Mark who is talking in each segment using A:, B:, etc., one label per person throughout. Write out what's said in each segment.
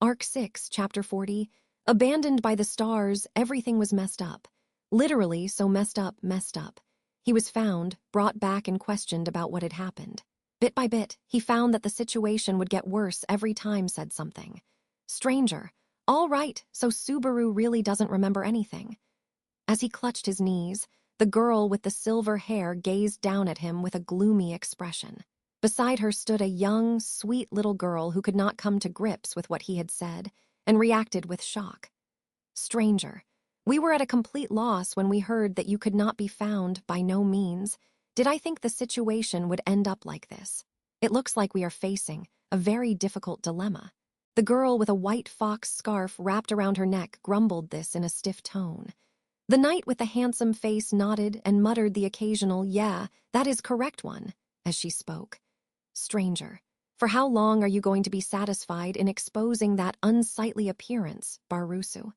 A: Arc 6, Chapter 40. Abandoned by the stars, everything was messed up. Literally, so messed up, messed up. He was found, brought back and questioned about what had happened. Bit by bit, he found that the situation would get worse every time said something. Stranger. All right, so Subaru really doesn't remember anything. As he clutched his knees, the girl with the silver hair gazed down at him with a gloomy expression. Beside her stood a young, sweet little girl who could not come to grips with what he had said and reacted with shock. Stranger, we were at a complete loss when we heard that you could not be found by no means. Did I think the situation would end up like this? It looks like we are facing a very difficult dilemma. The girl with a white fox scarf wrapped around her neck grumbled this in a stiff tone. The knight with the handsome face nodded and muttered the occasional, "Yeah, that is correct one," as she spoke. Stranger, for how long are you going to be satisfied in exposing that unsightly appearance, Barusu?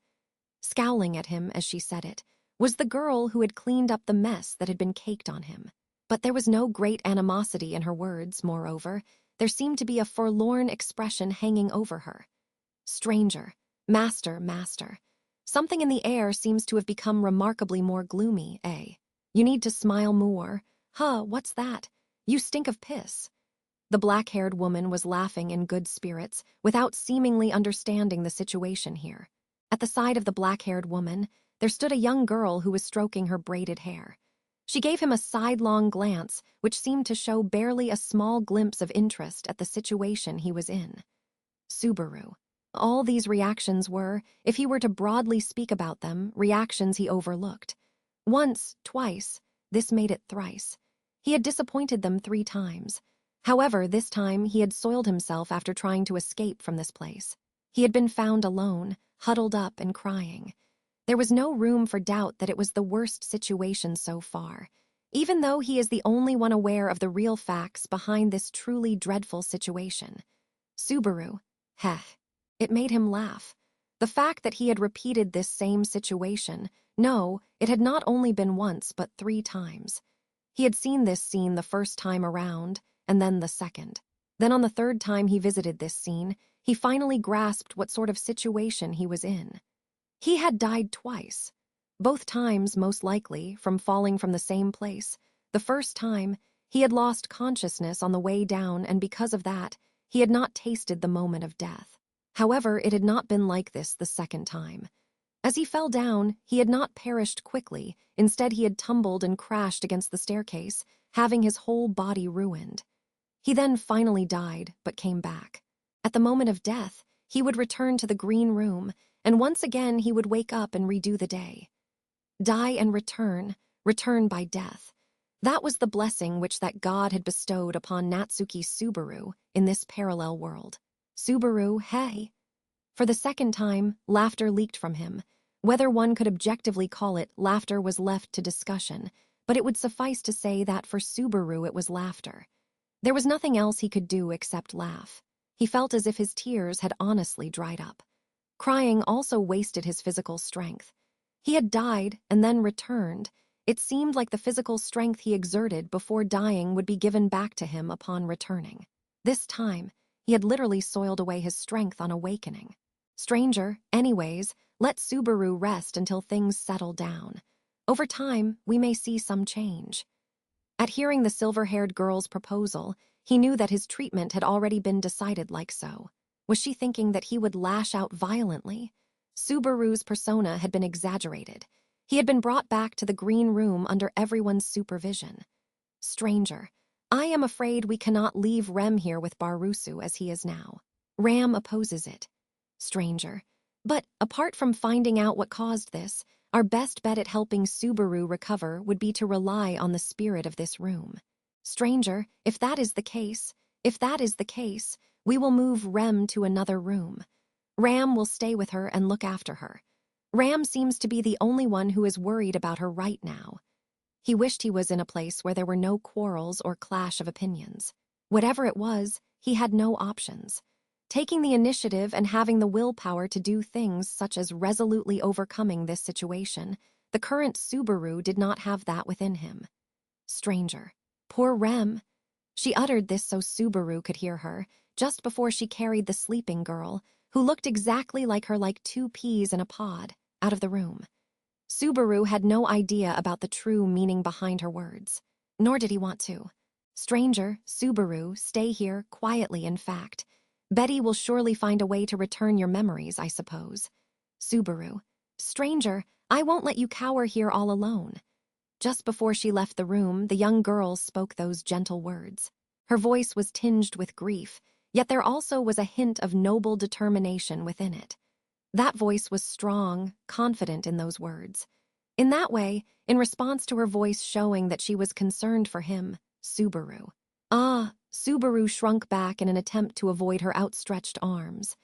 A: Scowling at him as she said it, was the girl who had cleaned up the mess that had been caked on him. But there was no great animosity in her words, moreover. There seemed to be a forlorn expression hanging over her. Stranger, master, master. Something in the air seems to have become remarkably more gloomy, eh? You need to smile more. Huh, what's that? You stink of piss. The black-haired woman was laughing in good spirits, without seemingly understanding the situation here. At the side of the black-haired woman, there stood a young girl who was stroking her braided hair. She gave him a sidelong glance, which seemed to show barely a small glimpse of interest at the situation he was in. Subaru. All these reactions were, if he were to broadly speak about them, reactions he overlooked. Once, twice, this made it thrice. He had disappointed them 3 times. However, this time he had soiled himself after trying to escape from this place. He had been found alone, huddled up and crying. There was no room for doubt that it was the worst situation so far, even though he is the only one aware of the real facts behind this truly dreadful situation. Subaru. Heh. It made him laugh. The fact that he had repeated this same situation, no, it had not only been once but 3 times. He had seen this scene the first time around, and then the second. Then on the 3rd time he visited this scene, he finally grasped what sort of situation he was in. He had died twice. Both times, most likely, from falling from the same place. The first time, he had lost consciousness on the way down, and because of that, he had not tasted the moment of death. However, it had not been like this the second time. As he fell down, he had not perished quickly. Instead, he had tumbled and crashed against the staircase, having his whole body ruined. He then finally died, but came back. At the moment of death, he would return to the green room, and once again he would wake up and redo the day. Die and return by death. That was the blessing which that god had bestowed upon Natsuki Subaru in this parallel world. Subaru, hey. For the second time, laughter leaked from him. Whether one could objectively call it laughter was left to discussion, but it would suffice to say that for Subaru it was laughter. There was nothing else he could do except laugh. He felt as if his tears had honestly dried up. Crying also wasted his physical strength. He had died and then returned. It seemed like the physical strength he exerted before dying would be given back to him upon returning. This time, he had literally soiled away his strength on awakening. Stranger, anyways, let Subaru rest until things settle down. Over time, we may see some change. At hearing the silver-haired girl's proposal, he knew that his treatment had already been decided like so. Was she thinking that he would lash out violently? Subaru's persona had been exaggerated. He had been brought back to the green room under everyone's supervision. Stranger. I am afraid we cannot leave Rem here with Barusu as he is now. Ram opposes it. Stranger. But, apart from finding out what caused this, our best bet at helping Subaru recover would be to rely on the spirit of this room. Stranger, if that is the case, we will move Rem to another room. Ram will stay with her and look after her. Ram seems to be the only one who is worried about her right now. He wished he was in a place where there were no quarrels or clash of opinions. Whatever it was, he had no options. Taking the initiative and having the willpower to do things such as resolutely overcoming this situation, the current Subaru did not have that within him. Stranger. Poor Rem. She uttered this so Subaru could hear her, just before she carried the sleeping girl, who looked exactly like her, like two peas in a pod, out of the room. Subaru had no idea about the true meaning behind her words, nor did he want to. Stranger, Subaru, stay here, quietly, in fact. Betty will surely find a way to return your memories, I suppose. Subaru, stranger, I won't let you cower here all alone. Just before she left the room, the young girl spoke those gentle words. Her voice was tinged with grief, yet there also was a hint of noble determination within it. That voice was strong, confident in those words. In that way, in response to her voice showing that she was concerned for him, Subaru. Subaru shrunk back in an attempt to avoid her outstretched arms.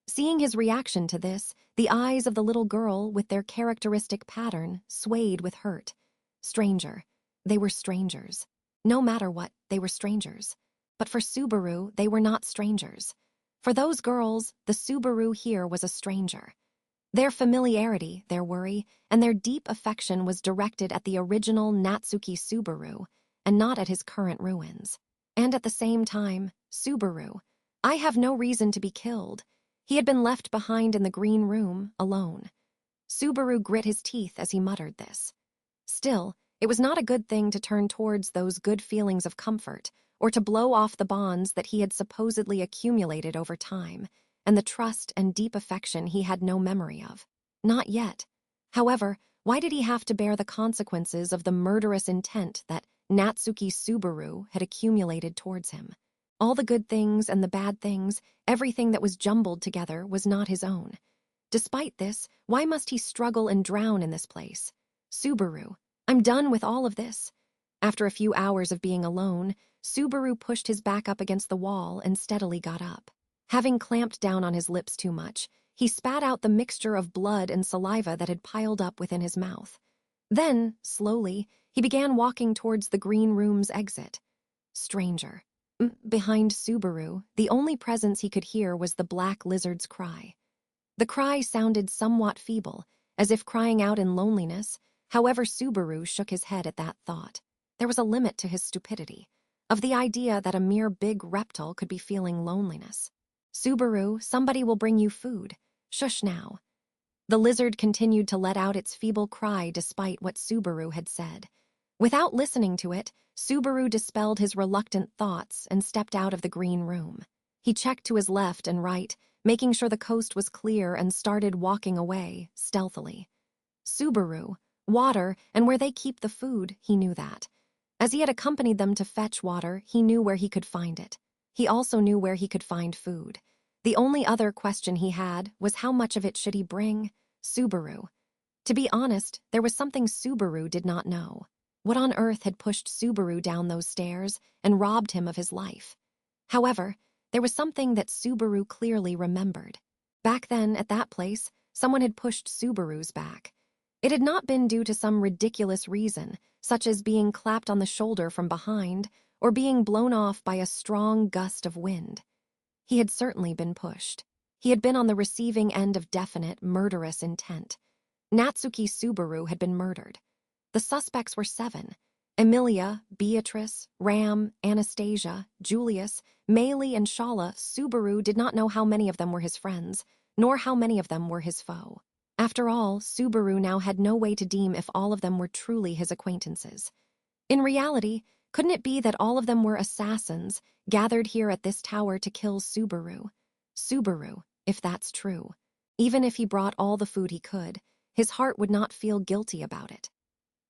A: Seeing his reaction to this, the eyes of the little girl, with their characteristic pattern, swayed with hurt. Stranger. They were strangers. No matter what, they were strangers. But for Subaru, they were not strangers. For those girls, the Subaru here was a stranger. Their familiarity, their worry, and their deep affection was directed at the original Natsuki Subaru, and not at his current ruins. And at the same time, Subaru. I have no reason to be killed. He had been left behind in the green room, alone. Subaru grit his teeth as he muttered this. Still, it was not a good thing to turn towards those good feelings of comfort, or to blow off the bonds that he had supposedly accumulated over time, and the trust and deep affection he had no memory of. Not yet. However, why did he have to bear the consequences of the murderous intent that Natsuki Subaru had accumulated towards him? All the good things and the bad things, everything that was jumbled together, was not his own. Despite this, why must he struggle and drown in this place? Subaru, I'm done with all of this. After a few hours of being alone, Subaru pushed his back up against the wall and steadily got up. Having clamped down on his lips too much, he spat out the mixture of blood and saliva that had piled up within his mouth. Then, slowly, he began walking towards the green room's exit. Stranger. Behind Subaru, the only presence he could hear was the black lizard's cry. The cry sounded somewhat feeble, as if crying out in loneliness. However, Subaru shook his head at that thought. There was a limit to his stupidity, of the idea that a mere big reptile could be feeling loneliness. Subaru, somebody will bring you food. Shush now. The lizard continued to let out its feeble cry despite what Subaru had said. Without listening to it, Subaru dispelled his reluctant thoughts and stepped out of the green room. He checked to his left and right, making sure the coast was clear, and started walking away, stealthily. Subaru, water, and where they keep the food, he knew that. As he had accompanied them to fetch water, he knew where he could find it. He also knew where he could find food. The only other question he had was how much of it should he bring? Subaru. To be honest, there was something Subaru did not know. What on earth had pushed Subaru down those stairs and robbed him of his life? However, there was something that Subaru clearly remembered. Back then, at that place, someone had pushed Subaru's back. It had not been due to some ridiculous reason, such as being clapped on the shoulder from behind or being blown off by a strong gust of wind. He had certainly been pushed. He had been on the receiving end of definite, murderous intent. Natsuki Subaru had been murdered. The suspects were 7. Emilia, Beatrice, Ram, Anastasia, Julius, Maylee, and Shala. Subaru did not know how many of them were his friends, nor how many of them were his foe. After all, Subaru now had no way to deem if all of them were truly his acquaintances. In reality, couldn't it be that all of them were assassins, gathered here at this tower to kill Subaru? Subaru, if that's true. Even if he brought all the food he could, his heart would not feel guilty about it.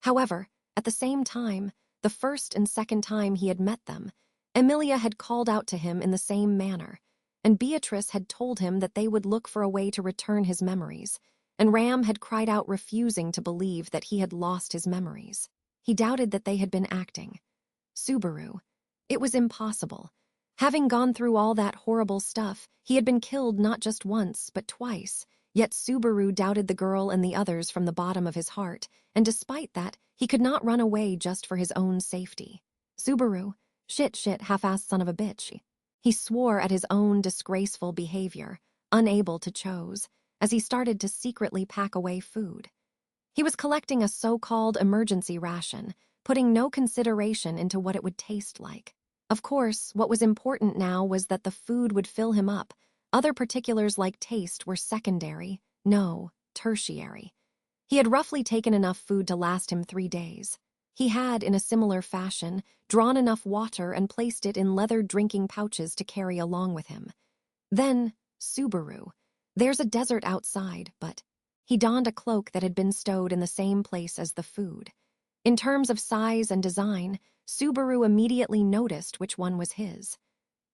A: However, at the same time, the first and second time he had met them, Emilia had called out to him in the same manner, and Beatrice had told him that they would look for a way to return his memories, and Ram had cried out, refusing to believe that he had lost his memories. He doubted that they had been acting. Subaru. It was impossible. Having gone through all that horrible stuff, he had been killed not just once, but twice. Yet Subaru doubted the girl and the others from the bottom of his heart, and despite that, he could not run away just for his own safety. Subaru, shit, half-assed son of a bitch. He swore at his own disgraceful behavior, unable to choose, as he started to secretly pack away food. He was collecting a so-called emergency ration, putting no consideration into what it would taste like. Of course, what was important now was that the food would fill him up, Other particulars like taste were secondary, no, tertiary. He had roughly taken enough food to last him 3 days. He had, in a similar fashion, drawn enough water and placed it in leather drinking pouches to carry along with him. Then, Subaru. There's a desert outside, but he donned a cloak that had been stowed in the same place as the food. In terms of size and design, Subaru immediately noticed which one was his.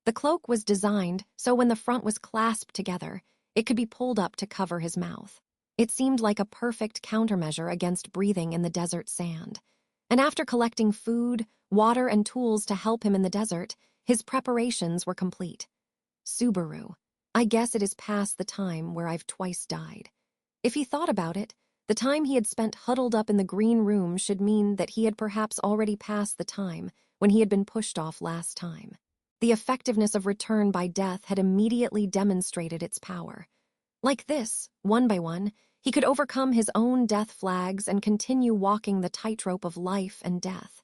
A: The cloak was designed so when the front was clasped together, it could be pulled up to cover his mouth. It seemed like a perfect countermeasure against breathing in the desert sand. And after collecting food, water, and tools to help him in the desert, his preparations were complete. Subaru. I guess it is past the time where I've twice died. If he thought about it, the time he had spent huddled up in the green room should mean that he had perhaps already passed the time when he had been pushed off last time. The effectiveness of return by death had immediately demonstrated its power. Like this, one by one, he could overcome his own death flags and continue walking the tightrope of life and death.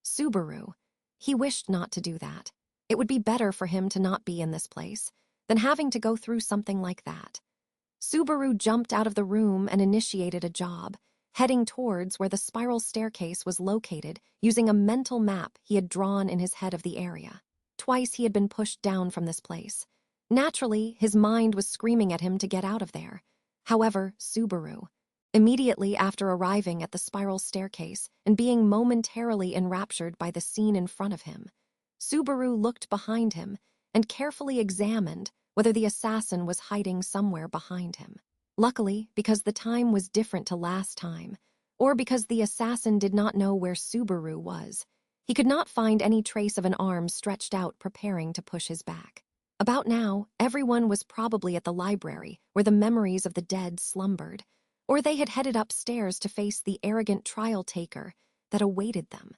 A: Subaru. He wished not to do that. It would be better for him to not be in this place than having to go through something like that. Subaru jumped out of the room and initiated a job, heading towards where the spiral staircase was located using a mental map he had drawn in his head of the area. Twice he had been pushed down from this place. Naturally, his mind was screaming at him to get out of there. However, Subaru, immediately after arriving at the spiral staircase and being momentarily enraptured by the scene in front of him, Subaru looked behind him and carefully examined whether the assassin was hiding somewhere behind him. Luckily, because the time was different to last time, or because the assassin did not know where Subaru was, he could not find any trace of an arm stretched out preparing to push his back. About now, everyone was probably at the library where the memories of the dead slumbered, or they had headed upstairs to face the arrogant trial-taker that awaited them.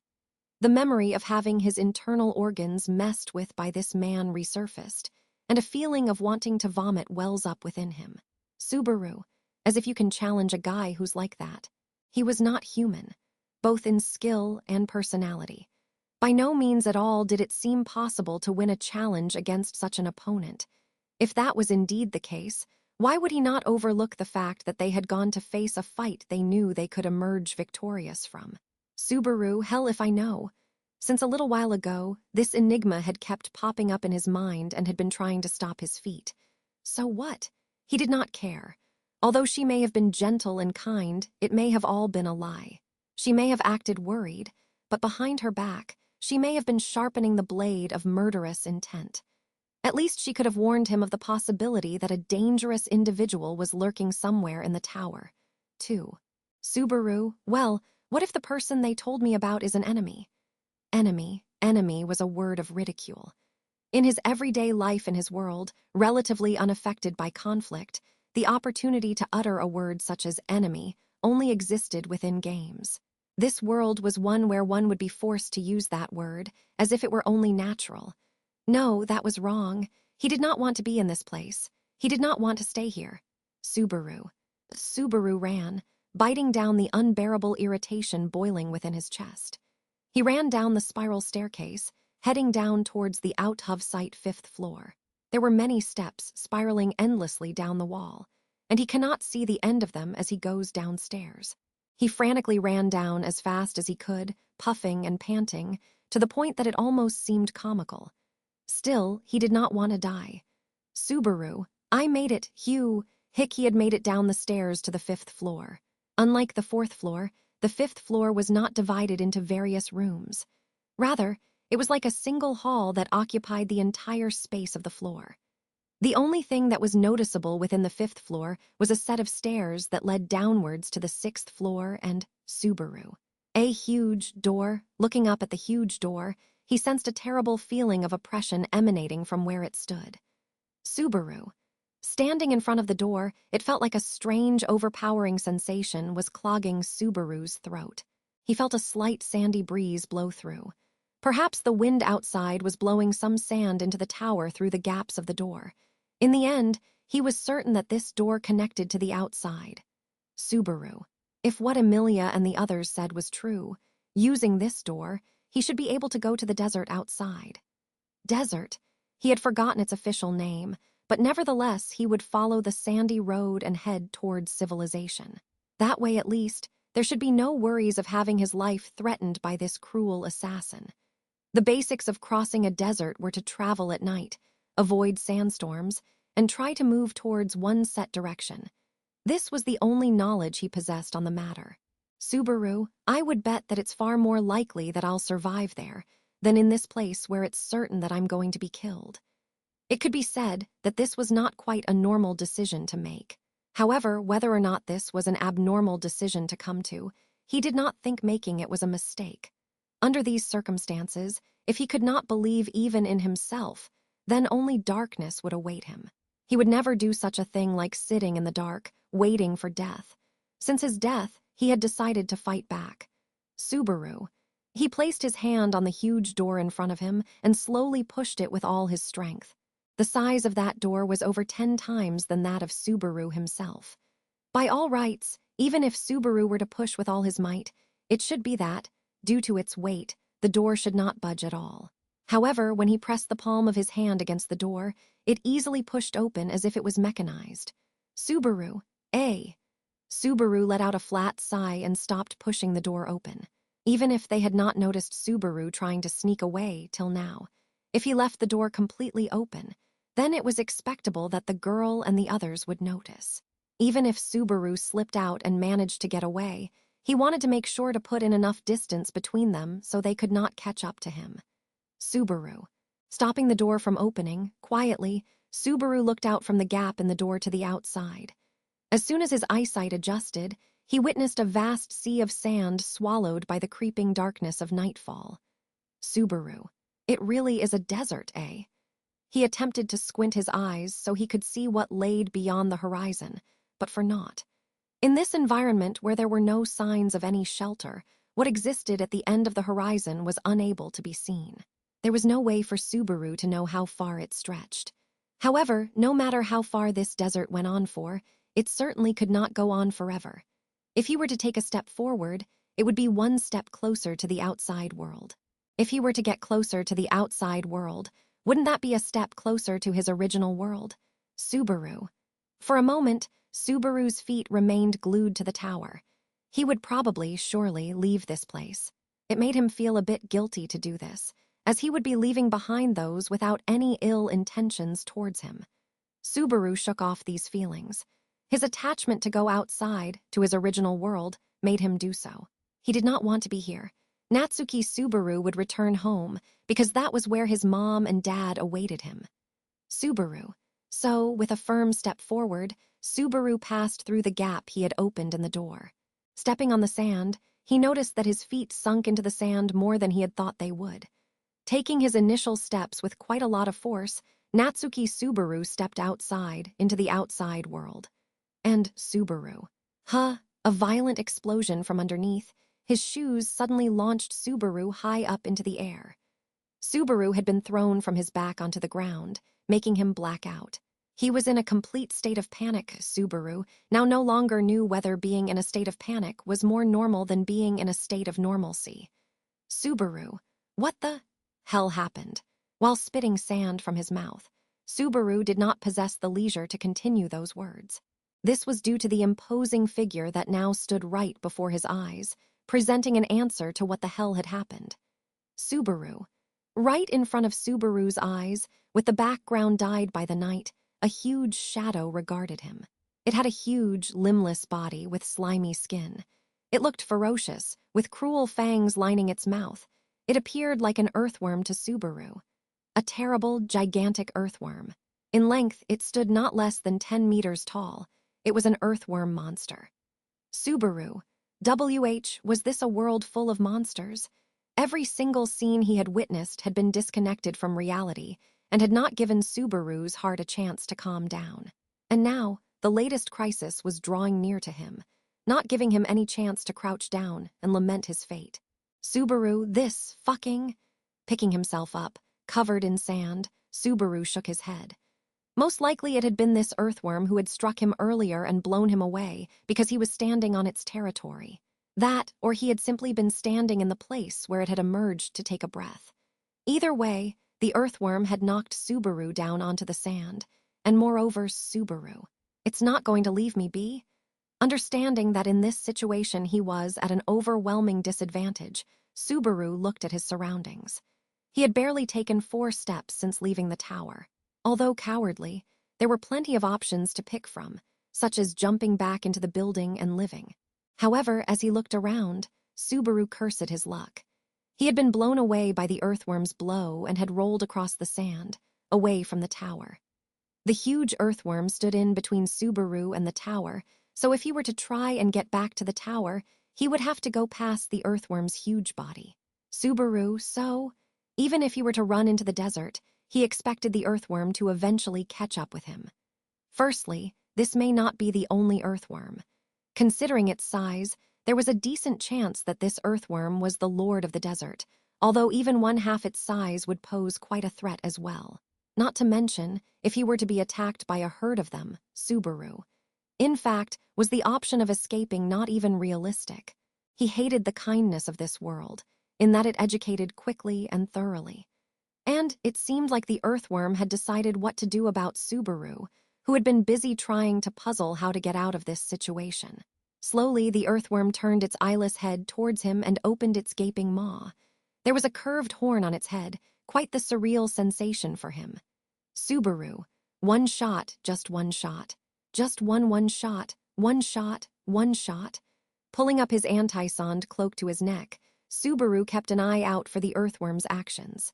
A: The memory of having his internal organs messed with by this man resurfaced, and a feeling of wanting to vomit wells up within him. Subaru, as if you can challenge a guy who's like that. He was not human, both in skill and personality. By no means at all did it seem possible to win a challenge against such an opponent. If that was indeed the case, why would he not overlook the fact that they had gone to face a fight they knew they could emerge victorious from? Subaru, hell if I know. Since a little while ago, this enigma had kept popping up in his mind and had been trying to stop his feet. So what? He did not care. Although she may have been gentle and kind, it may have all been a lie. She may have acted worried, but behind her back, she may have been sharpening the blade of murderous intent. At least she could have warned him of the possibility that a dangerous individual was lurking somewhere in the tower. 2. Subaru, well, what if the person they told me about is an enemy? Enemy was a word of ridicule. In his everyday life in his world, relatively unaffected by conflict, the opportunity to utter a word such as enemy only existed within games. This world was one where one would be forced to use that word, as if it were only natural. No, that was wrong. He did not want to be in this place. He did not want to stay here. Subaru ran, biting down the unbearable irritation boiling within his chest. He ran down the spiral staircase, heading down towards the out-of-sight 5th floor. There were many steps spiraling endlessly down the wall, and he cannot see the end of them as he goes downstairs. He frantically ran down as fast as he could, puffing and panting, to the point that it almost seemed comical. Still, he did not want to die. Subaru, I made it, Hugh. He had made it down the stairs to the 5th floor. Unlike the 4th floor, the 5th floor was not divided into various rooms. Rather, it was like a single hall that occupied the entire space of the floor. The only thing that was noticeable within the 5th floor was a set of stairs that led downwards to the 6th floor and Subaru. A huge door. Looking up at the huge door, he sensed a terrible feeling of oppression emanating from where it stood. Subaru. Standing in front of the door, it felt like a strange, overpowering sensation was clogging Subaru's throat. He felt a slight sandy breeze blow through. Perhaps the wind outside was blowing some sand into the tower through the gaps of the door. In the end, he was certain that this door connected to the outside. Subaru. If what Emilia and the others said was true, using this door, he should be able to go to the desert outside. Desert? He had forgotten its official name, but nevertheless he would follow the sandy road and head towards civilization. That way, at least, there should be no worries of having his life threatened by this cruel assassin. The basics of crossing a desert were to travel at night, avoid sandstorms, and try to move towards one set direction. This was the only knowledge he possessed on the matter. Subaru, I would bet that it's far more likely that I'll survive there than in this place where it's certain that I'm going to be killed. It could be said that this was not quite a normal decision to make. However, whether or not this was an abnormal decision to come to, he did not think making it was a mistake. Under these circumstances, if he could not believe even in himself, then only darkness would await him. He would never do such a thing like sitting in the dark, waiting for death. Since his death, he had decided to fight back. Subaru. He placed his hand on the huge door in front of him and slowly pushed it with all his strength. The size of that door was over 10 times than that of Subaru himself. By all rights, even if Subaru were to push with all his might, it should be that, due to its weight, the door should not budge at all. However, when he pressed the palm of his hand against the door, it easily pushed open as if it was mechanized. Subaru, eh? Subaru let out a flat sigh and stopped pushing the door open. Even if they had not noticed Subaru trying to sneak away till now, if he left the door completely open, then it was expectable that the girl and the others would notice. Even if Subaru slipped out and managed to get away, he wanted to make sure to put in enough distance between them so they could not catch up to him. Subaru. Stopping the door from opening, quietly, Subaru looked out from the gap in the door to the outside. As soon as his eyesight adjusted, he witnessed a vast sea of sand swallowed by the creeping darkness of nightfall. Subaru. It really is a desert, eh? He attempted to squint his eyes so he could see what laid beyond the horizon, but for naught. In this environment where there were no signs of any shelter, what existed at the end of the horizon was unable to be seen. There was no way for Subaru to know how far it stretched. However, no matter how far this desert went on for, it certainly could not go on forever. If he were to take a step forward, it would be one step closer to the outside world. If he were to get closer to the outside world, wouldn't that be a step closer to his original world? Subaru. For a moment, Subaru's feet remained glued to the tower. He would probably, surely, leave this place. It made him feel a bit guilty to do this, as he would be leaving behind those without any ill intentions towards him. Subaru shook off these feelings. His attachment to go outside, to his original world, made him do so. He did not want to be here. Natsuki Subaru would return home, because that was where his mom and dad awaited him. Subaru. So, with a firm step forward, Subaru passed through the gap he had opened in the door. Stepping on the sand, he noticed that his feet sunk into the sand more than he had thought they would. Taking his initial steps with quite a lot of force, Natsuki Subaru stepped outside, into the outside world. And Subaru. A violent explosion from underneath. His shoes suddenly launched Subaru high up into the air. Subaru had been thrown from his back onto the ground, making him black out. He was in a complete state of panic. Subaru now no longer knew whether being in a state of panic was more normal than being in a state of normalcy. Subaru. What the hell happened? While spitting sand from his mouth, Subaru did not possess the leisure to continue those words. This was due to the imposing figure that now stood right before his eyes, presenting an answer to what the hell had happened. Subaru. Right in front of Subaru's eyes, with the background dyed by the night, a huge shadow regarded him. It had a huge, limbless body with slimy skin. It looked ferocious, with cruel fangs lining its mouth. It appeared like an earthworm to Subaru. A terrible, gigantic earthworm. In length, it stood not less than 10 meters tall. It was an earthworm monster. Subaru. Was this a world full of monsters? Every single scene he had witnessed had been disconnected from reality and had not given Subaru's heart a chance to calm down. And now, the latest crisis was drawing near to him, not giving him any chance to crouch down and lament his fate. Subaru, this fucking... Picking himself up, covered in sand, Subaru shook his head. Most likely it had been this earthworm who had struck him earlier and blown him away because he was standing on its territory. That, or he had simply been standing in the place where it had emerged to take a breath. Either way, the earthworm had knocked Subaru down onto the sand, and moreover, Subaru. It's not going to leave me be? Understanding that in this situation he was at an overwhelming disadvantage, Subaru looked at his surroundings. He had barely taken 4 steps since leaving the tower. Although cowardly, there were plenty of options to pick from, such as jumping back into the building and living. However, as he looked around, Subaru cursed his luck. He had been blown away by the earthworm's blow and had rolled across the sand, away from the tower. The huge earthworm stood in between Subaru and the tower, so if he were to try and get back to the tower, he would have to go past the earthworm's huge body. Even if he were to run into the desert, he expected the earthworm to eventually catch up with him. Firstly, this may not be the only earthworm. Considering its size, there was a decent chance that this earthworm was the lord of the desert, although even 1/2 its size would pose quite a threat as well. Not to mention, if he were to be attacked by a herd of them, Subaru. In fact, was the option of escaping not even realistic. He hated the kindness of this world, in that it educated quickly and thoroughly. And it seemed like the earthworm had decided what to do about Subaru, who had been busy trying to puzzle how to get out of this situation. Slowly, the earthworm turned its eyeless head towards him and opened its gaping maw. There was a curved horn on its head, quite the surreal sensation for him. Subaru, one shot, just one shot. Just one shot, one shot, one shot. Pulling up his anti-sond cloak to his neck, Subaru kept an eye out for the earthworm's actions.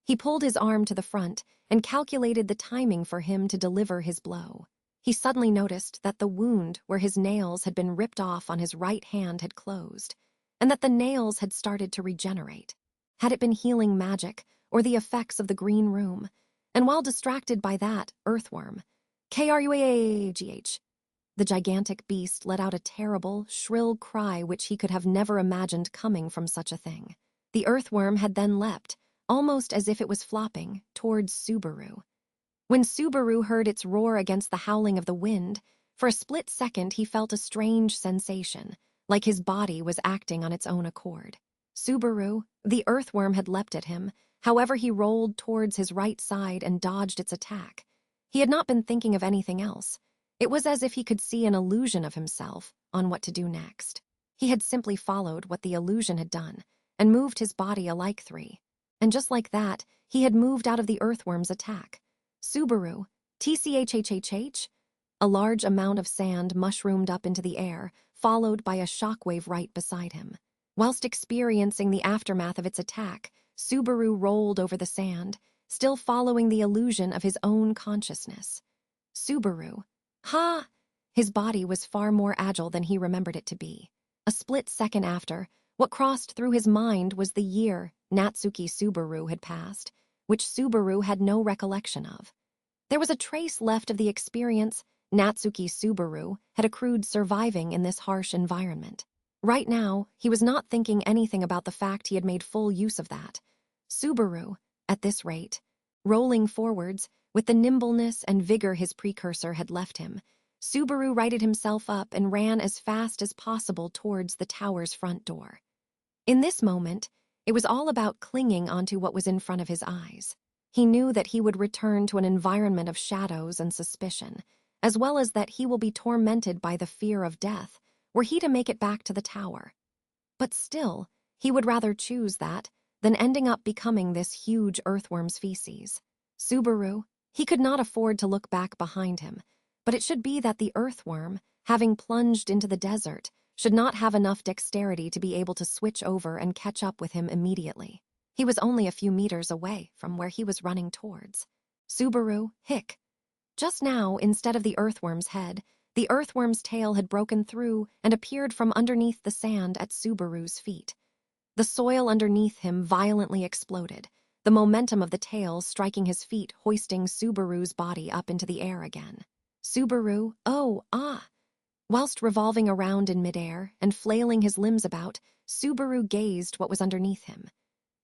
A: He pulled his arm to the front and calculated the timing for him to deliver his blow. He suddenly noticed that the wound where his nails had been ripped off on his right hand had closed, and that the nails had started to regenerate. Had it been healing magic or the effects of the green room? And while distracted by that earthworm, Kruagh, the gigantic beast let out a terrible, shrill cry which he could have never imagined coming from such a thing. The earthworm had then leapt, almost as if it was flopping, towards Subaru. When Subaru heard its roar against the howling of the wind, for a split second he felt a strange sensation, like his body was acting on its own accord. The earthworm had leapt at him, however he rolled towards his right side and dodged its attack. He had not been thinking of anything else. It was as if he could see an illusion of himself on what to do next. He had simply followed what the illusion had done, and moved his body a like 3. And just like that, he had moved out of the earthworm's attack. Subaru, tchhhh. A large amount of sand mushroomed up into the air, followed by a shockwave right beside him. Whilst experiencing the aftermath of its attack, Subaru rolled over the sand, still following the illusion of his own consciousness. Subaru. Ha! His body was far more agile than he remembered it to be. A split second after, what crossed through his mind was the year Natsuki Subaru had passed, which Subaru had no recollection of. There was a trace left of the experience Natsuki Subaru had accrued surviving in this harsh environment. Right now, he was not thinking anything about the fact he had made full use of that. Subaru, at this rate, rolling forwards, with the nimbleness and vigor his precursor had left him, Subaru righted himself up and ran as fast as possible towards the tower's front door. In this moment, it was all about clinging onto what was in front of his eyes. He knew that he would return to an environment of shadows and suspicion, as well as that he will be tormented by the fear of death, were he to make it back to the tower. But still, he would rather choose that than ending up becoming this huge earthworm's feces. Subaru, he could not afford to look back behind him, but it should be that the earthworm, having plunged into the desert, should not have enough dexterity to be able to switch over and catch up with him immediately. He was only a few meters away from where he was running towards. Subaru, hic. Just now, instead of the earthworm's head, the earthworm's tail had broken through and appeared from underneath the sand at Subaru's feet. The soil underneath him violently exploded, the momentum of the tail striking his feet, hoisting Subaru's body up into the air again. Subaru, oh, ah! Whilst revolving around in midair and flailing his limbs about, Subaru gazed what was underneath him.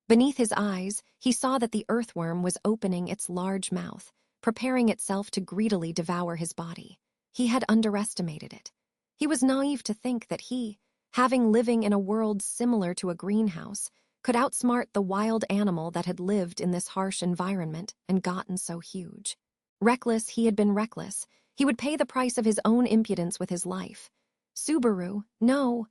A: Beneath his eyes, he saw that the earthworm was opening its large mouth, preparing itself to greedily devour his body. He had underestimated it. He was naive to think that he, having living in a world similar to a greenhouse, could outsmart the wild animal that had lived in this harsh environment and gotten so huge. Reckless, he had been reckless. He would pay the price of his own impudence with his life. Subaru, no.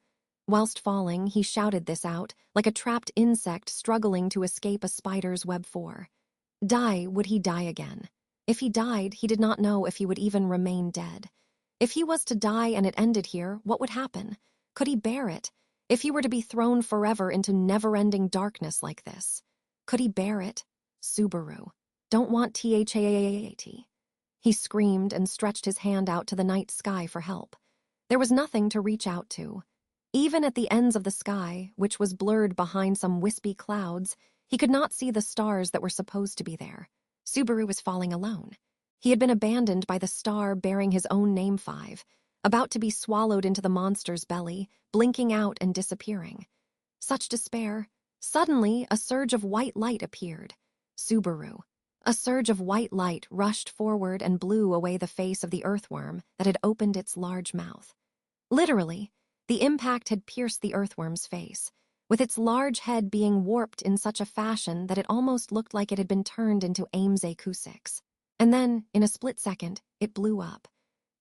A: Whilst falling, he shouted this out, like a trapped insect struggling to escape a spider's web. Die, would he die again? If he died, he did not know if he would even remain dead. If he was to die and it ended here, what would happen? Could he bear it? If he were to be thrown forever into never-ending darkness like this, could he bear it? Subaru. Don't want THAAAT. He screamed and stretched his hand out to the night sky for help. There was nothing to reach out to. Even at the ends of the sky, which was blurred behind some wispy clouds, he could not see the stars that were supposed to be there. Subaru was falling alone. He had been abandoned by the star bearing his own name 5, about to be swallowed into the monster's belly, blinking out and disappearing. Such despair. Suddenly, a surge of white light appeared. Subaru. A surge of white light rushed forward and blew away the face of the earthworm that had opened its large mouth. Literally, the impact had pierced the earthworm's face, with its large head being warped in such a fashion that it almost looked like it had been turned into Ames-A-Kusix. And then, in a split second, it blew up.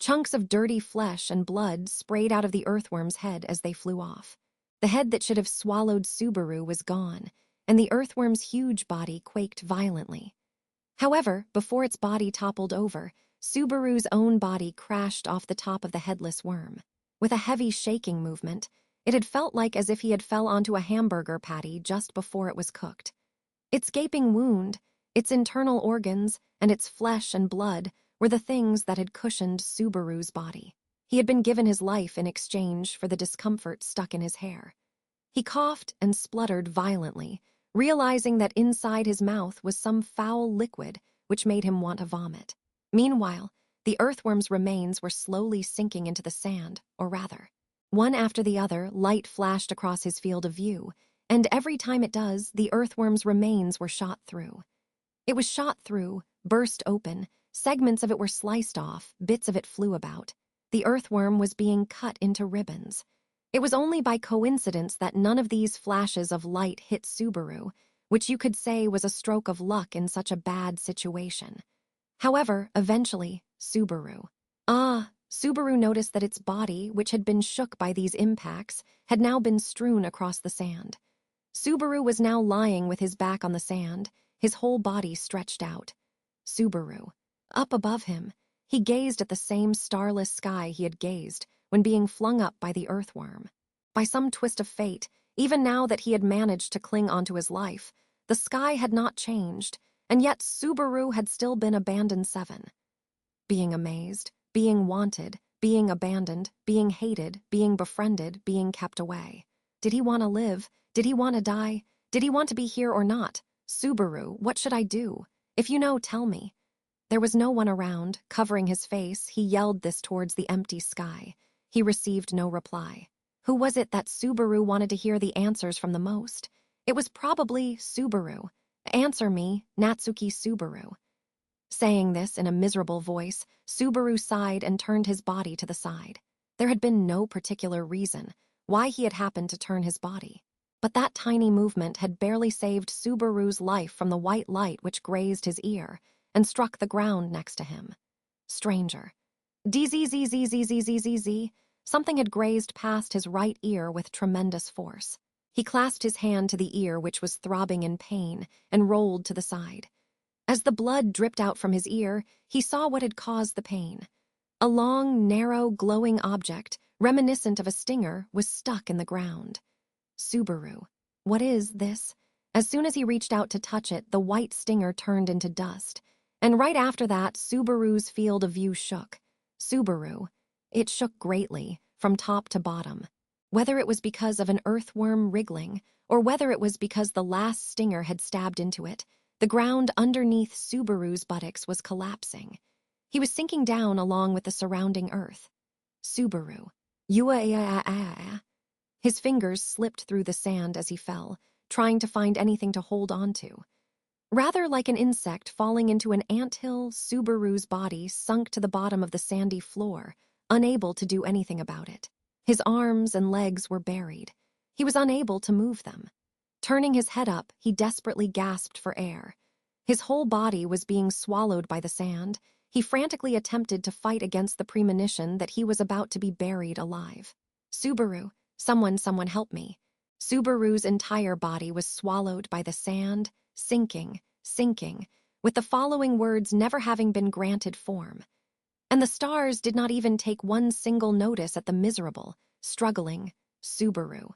A: Chunks of dirty flesh and blood sprayed out of the earthworm's head as they flew off. The head that should have swallowed Subaru was gone, and the earthworm's huge body quaked violently. However, before its body toppled over, Subaru's own body crashed off the top of the headless worm. With a heavy shaking movement, it had felt like as if he had fell onto a hamburger patty just before it was cooked. Its gaping wound, its internal organs, and its flesh and blood were the things that had cushioned Subaru's body. He had been given his life in exchange for the discomfort stuck in his hair. He coughed and spluttered violently, realizing that inside his mouth was some foul liquid which made him want to vomit. Meanwhile, the earthworm's remains were slowly sinking into the sand, or rather, one after the other, light flashed across his field of view, and every time it does, the earthworm's remains were shot through. It was shot through, burst open, segments of it were sliced off, bits of it flew about. The earthworm was being cut into ribbons. It was only by coincidence that none of these flashes of light hit Subaru, which you could say was a stroke of luck in such a bad situation. However, eventually, Subaru noticed that its body, which had been shook by these impacts, had now been strewn across the sand. Subaru was now lying with his back on the sand, his whole body stretched out. Subaru. Up above him, he gazed at the same starless sky he had gazed when being flung up by the earthworm. By some twist of fate, even now that he had managed to cling onto his life, the sky had not changed, and yet Subaru had still been abandoned 7. Being amazed, being wanted, being abandoned, being hated, being befriended, being kept away. Did he want to live? Did he want to die? Did he want to be here or not? Subaru, what should I do? If you know, tell me. There was no one around. Covering his face, he yelled this towards the empty sky. He received no reply. Who was it that Subaru wanted to hear the answers from the most? It was probably Subaru. Answer me, Natsuki Subaru. Saying this in a miserable voice, Subaru sighed and turned his body to the side. There had been no particular reason why he had happened to turn his body. But that tiny movement had barely saved Subaru's life from the white light which grazed his ear and struck the ground next to him. Stranger. DZZZZZZZZ. Something had grazed past his right ear with tremendous force. He clasped his hand to the ear which was throbbing in pain and rolled to the side. As the blood dripped out from his ear, he saw what had caused the pain. A long, narrow, glowing object, reminiscent of a stinger, was stuck in the ground. Subaru. What is this? As soon as he reached out to touch it, the white stinger turned into dust. And right after that, Subaru's field of view shook. Subaru. It shook greatly, from top to bottom. Whether it was because of an earthworm wriggling, or whether it was because the last stinger had stabbed into it, the ground underneath Subaru's buttocks was collapsing. He was sinking down along with the surrounding earth. Subaru. His fingers slipped through the sand as he fell, trying to find anything to hold on to. Rather like an insect falling into an anthill, Subaru's body sunk to the bottom of the sandy floor, unable to do anything about it. His arms and legs were buried. He was unable to move them. Turning his head up, he desperately gasped for air. His whole body was being swallowed by the sand. He frantically attempted to fight against the premonition that he was about to be buried alive. Subaru, someone help me. Subaru's entire body was swallowed by the sand, sinking, with the following words never having been granted form. And the stars did not even take one single notice at the miserable, struggling Subaru.